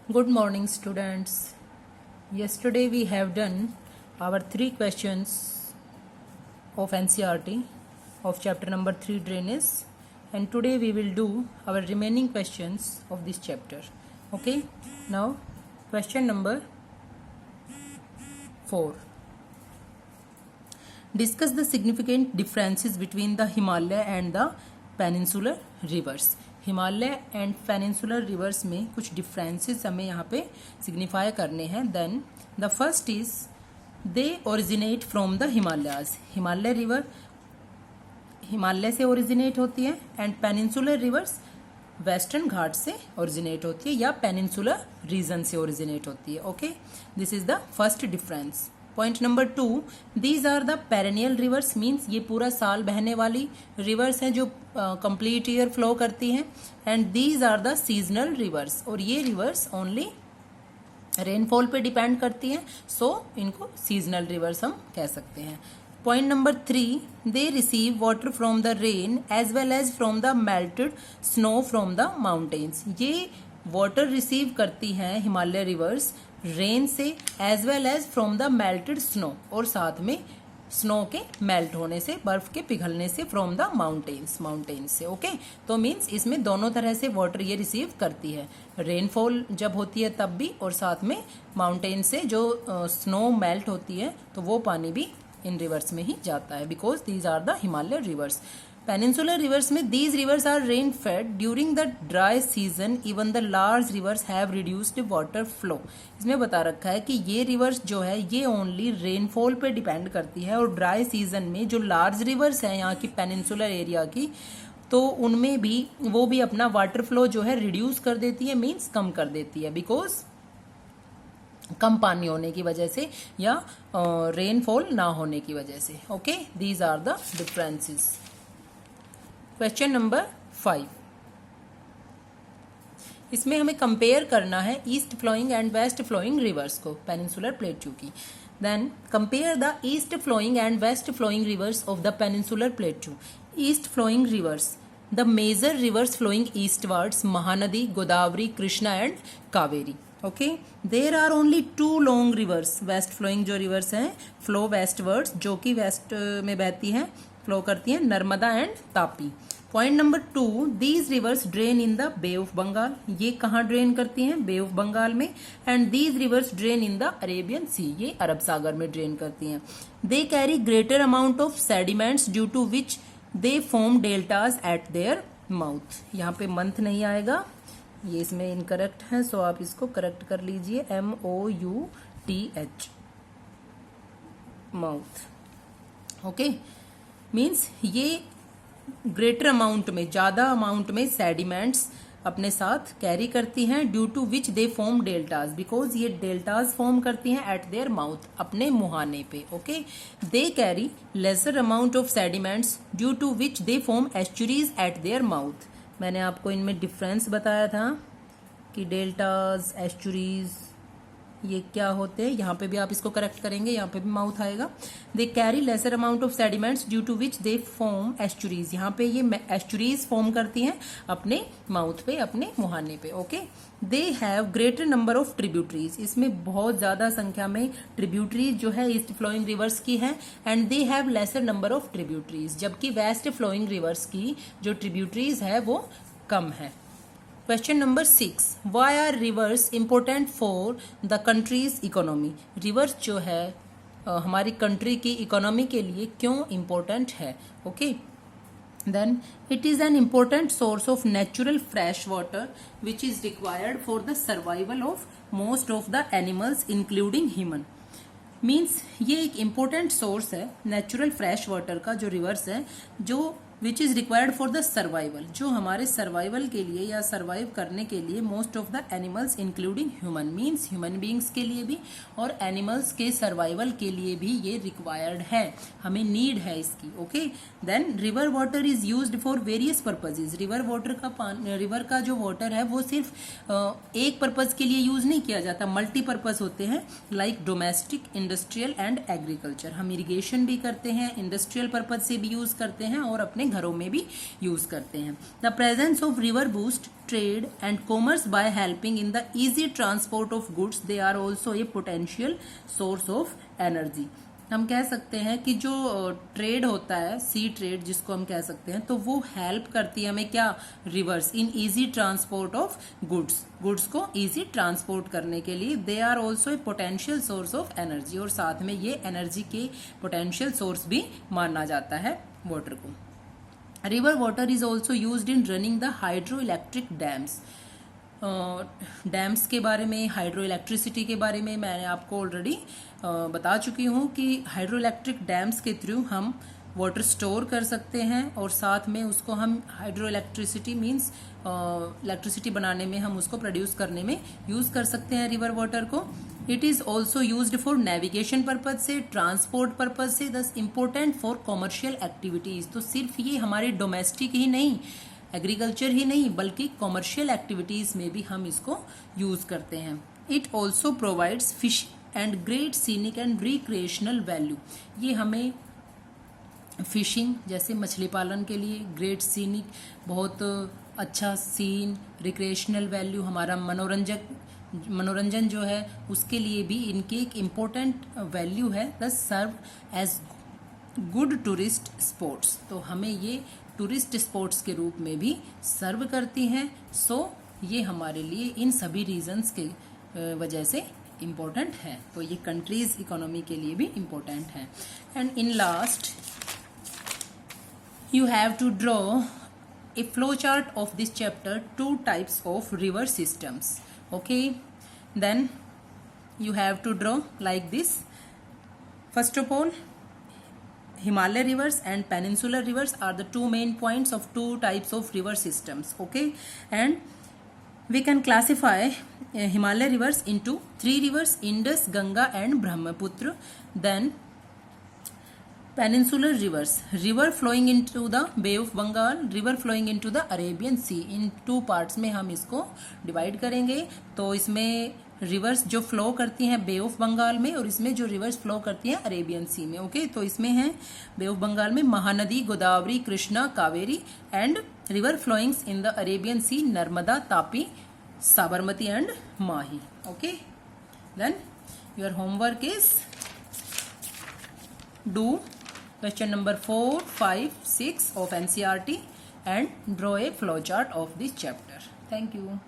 Good morning, students. Yesterday we have done our 3 questions of NCERT of chapter number 3 drainage, and today we will do our remaining questions of this chapter. Okay, now question number 4. Discuss the significant differences between the Himalaya and the peninsular rivers. Himalaya and peninsular rivers में कुछ differences हमें यहाँ पे signify करने हैं. Then the first is they originate from the Himalayas. Himalaya river Himalaya से originate होती है and peninsular rivers western Ghat से ओरिजिनेट होती है या पेनिनसुलर रीजन से ओरिजिनेट होती है. Okay, this is the first difference. Point number 2, these are the perennial rivers. Means ये पूरा साल बहने वाली रिवर्स हैं जो कंप्लीट ईयर फ्लो करती हैं. And these are the seasonal rivers, और ये रिवर्स ओनली रेनफॉल पे डिपेंड करती हैं, सो इनको सीजनल रिवर्स हम कह सकते हैं. Point number 3, they receive water from the rain as well as from the melted snow from the mountains. ये वाटर रिसीव करती हैं हिमालय रिवर्स रेन से as well as from the melted snow, और साथ में स्नो के मेल्ट होने से, बर्फ के पिघलने से, फ्रॉम द माउंटेन्स से. ओके, तो मीन्स इसमें दोनों तरह से वाटर ये रिसीव करती है. रेनफॉल जब होती है तब भी, और साथ में माउंटेन से जो स्नो मेल्ट होती है तो वो पानी भी इन रिवर्स में ही जाता है, because these are the Himalaya rivers. Peninsular rivers में these rivers are rain fed during the dry season. Even the large rivers have reduced water flow. इसमें बता रखा है कि ये रिवर्स जो है ये ओनली रेनफॉल पे डिपेंड करती है, और ड्राई सीजन में जो लार्ज रिवर्स हैं यहाँ की पेनिनसुलर एरिया की, तो उनमें भी वो भी अपना वाटर फ्लो जो है रिड्यूस कर देती है, मीन्स कम कर देती है, बिकॉज कम पानी होने की वजह से या रेनफॉल ना होने की वजह से. Okay, these are the differences. Question number 5. इसमें हमें कंपेयर करना है east flowing and west flowing rivers को पेनिनसुलर प्लेट्यू की. Then compare the east flowing and west flowing rivers of the peninsular plateau. East flowing rivers, the major rivers flowing eastwards, Mahanadi, Godavari, Krishna and Kaveri. Okay, there are only 2 long rivers. West flowing जो rivers हैं flow westwards, जो कि waste में बहती हैं, flow करती हैं, Narmada and Tapi. Point number 2, these rivers drain in the bay of Bengal. ये कहाँ ड्रेन करती हैं? बे ऑफ बंगाल में. And these rivers drain in the Arabian sea. ये अरब सागर में ड्रेन करती हैं. They carry greater amount of sediments due to which they form deltas at their mouth. यहाँ पे मंथ नहीं आएगा, ये इसमें इनकरेक्ट है, सो आप इसको करेक्ट कर लीजिए. MOUTH, mouth. ओके, मीन्स ये ग्रेटर अमाउंट में, ज्यादा अमाउंट में सेडिमेंट्स अपने साथ कैरी करती हैं, due to which they form deltas, because ये डेल्टाज फॉर्म करती हैं एट देयर माउथ, अपने मुहाने पे. Okay, they carry lesser amount of sediments due to which they form estuaries at their mouth. मैंने आपको इनमें डिफरेंस बताया था कि डेल्टाज, एस्चुरीज ये क्या होते हैं. यहाँ पे भी आप इसको करेक्ट करेंगे, यहाँ पे भी माउथ आएगा. They carry lesser amount of sediments due to which they form estuaries. यहाँ पे ये एस्चुरीज फॉर्म करती हैं अपने माउथ पे, अपने मुहाने पे. Okay, they have greater number of tributaries. इसमें बहुत ज्यादा संख्या में ट्रिब्यूटरीज जो है ईस्ट फ्लोइंग रिवर्स की हैं. And they have lesser number of tributaries, जबकि वेस्ट फ्लोइंग रिवर्स की जो ट्रिब्यूटरीज है वो कम है. Question number 6, why are rivers important for the country's economy. Rivers जो है हमारी कंट्री की इकोनॉमी के लिए क्यों इम्पोर्टेंट है. Okay, then it is an important source of natural fresh water which is required for the survival of most of the animals including human. Means ये एक इम्पोर्टेंट सोर्स है नेचुरल फ्रेश वाटर का, जो rivers है, जो which is required for the survival, जो हमारे survival के लिए या सर्वाइव करने के लिए most of the animals including human, means human beings के लिए भी और एनिमल्स के सर्वाइवल के लिए भी ये रिक्वायर्ड है, हमें नीड है इसकी. Okay, then river water is used for various purposes. River का जो वाटर है वो सिर्फ एक पर्पज के लिए यूज नहीं किया जाता, मल्टीपर्पज होते हैं, like domestic, industrial and agriculture. हम इरिगेशन भी करते हैं, इंडस्ट्रियल पर्पज से भी यूज करते हैं, और अपने अपने घरों में भी यूज करते हैं। The presence of river boost trade and commerce by helping in the easy transport of goods, they are also a potential source of energy. हम कह सकते हैं कि जो ट्रेड होता है, सी ट्रेड जिसको हम कह सकते हैं, तो वो हेल्प करती है हमें क्या, rivers, in easy transport of goods को इजी ट्रांसपोर्ट करने के लिए। They are also a potential source of energy, और साथ में ये एनर्जी के पोटेंशियल सोर्स भी माना जाता है वाटर को। River water is also used in running the hydro electric dams. Dams के बारे में, हाइड्रो इलेक्ट्रिसिटी के बारे में मैंने आपको ऑलरेडी बता चुकी हूँ कि हाइड्रो इलेक्ट्रिक डैम्स के थ्रू हम वाटर स्टोर कर सकते हैं, और साथ में उसको हम हाइड्रो इलेक्ट्रिसिटी मीन्स इलेक्ट्रिसिटी बनाने में, हम उसको प्रोड्यूस करने में यूज कर सकते हैं रिवर वाटर को। It is also used for navigation purpose से, ट्रांसपोर्ट पर्पज से, दस इम्पोर्टेंट फॉर कॉमर्शियल एक्टिविटीज। तो सिर्फ ये हमारे डोमेस्टिक ही नहीं, एग्रीकल्चर ही नहीं, बल्कि कॉमर्शियल एक्टिविटीज में भी हम इसको यूज करते हैं। It also provides fish and great scenic and recreational value. ये हमें फिशिंग जैसे मछली पालन के लिए, ग्रेट सीनिक बहुत अच्छा सीन, रिक्रिएशनल वैल्यू हमारा मनोरंजन जो है उसके लिए भी इनके एक इम्पोर्टेंट वैल्यू है। This serve as good tourist spots, तो हमें ये टूरिस्ट स्पॉट्स के रूप में भी सर्व करती हैं। सो ये हमारे लिए इन सभी रीजंस के वजह से इम्पोर्टेंट है, तो ये कंट्रीज इकोनॉमी के लिए भी इम्पोर्टेंट है। And in last you have to draw a flowchart of this chapter, 2 types of river systems. Okay, then you have to draw like this. First of all, Himalaya rivers and peninsular rivers are the 2 main points of 2 types of river systems. Okay, and we can classify Himalaya rivers into 3 rivers: Indus, Ganga and Brahmaputra. Then peninsular rivers, river flowing into the Bay of Bengal, river flowing into the Arabian Sea. In 2 parts में हम इसको divide करेंगे। तो इसमें reverse जो flow करती हैं bay of Bengal में, और इसमें जो रिवर्स फ्लो करती हैं अरेबियन सी में। ओके, तो इसमें है बे ऑफ बंगाल में Mahanadi, Godavari, Krishna, Kaveri, and river flowings in the Arabian sea, Narmada, Tapi, Sabarmati and Mahi. Okay, then your homework is do question number 4, 5, 6 of NCERT and draw a flowchart of this chapter. Thank you.